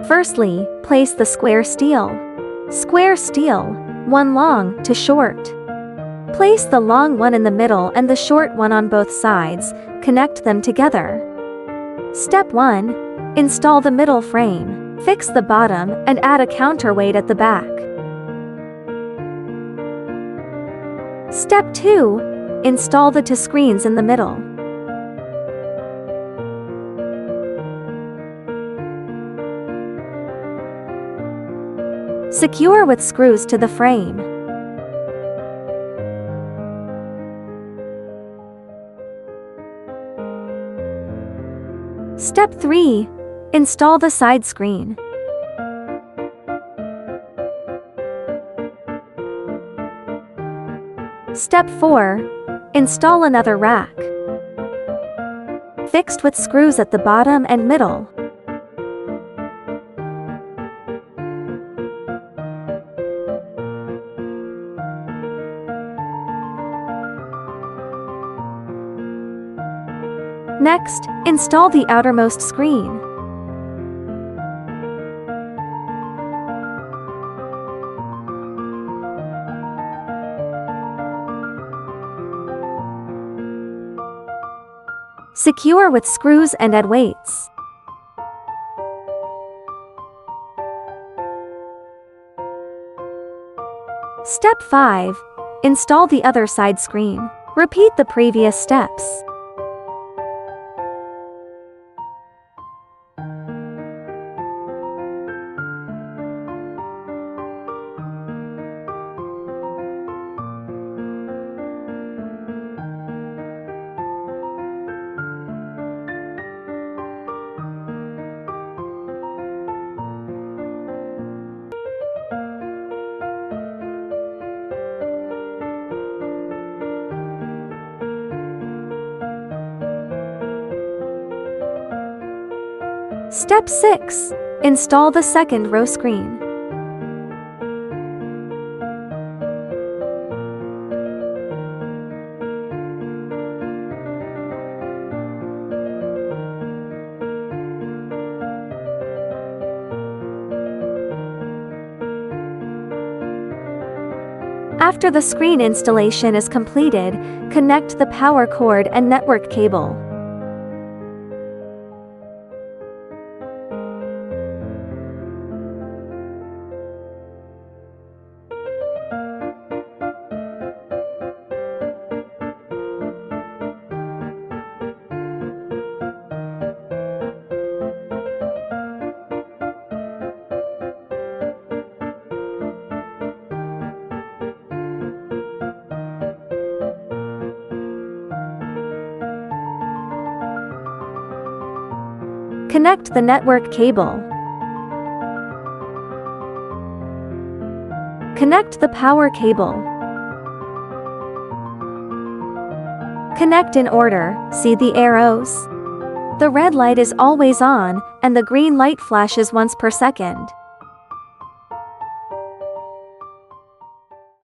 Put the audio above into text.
Firstly, place the square steel. Square steel, one long to short. Place the long one in the middle and the short one on both sides, connect them together. Step 1. Install the middle frame. Fix the bottom and add a counterweight at the back. Step 2. Install the two screens in the middle. Secure with screws to the frame. Step 3. Install the side screen. Step 4. Install another rack. Fixed with screws at the bottom and middle. Next, install the outermost screen. Secure with screws and add weights. Step 5. Install the other side screen. Repeat the previous steps. Step 6. Install the second row screen. After the screen installation is completed, connect the power cord and network cable. Connect the network cable. Connect the power cable. Connect in order, see the arrows. The red light is always on, and the green light flashes once per second.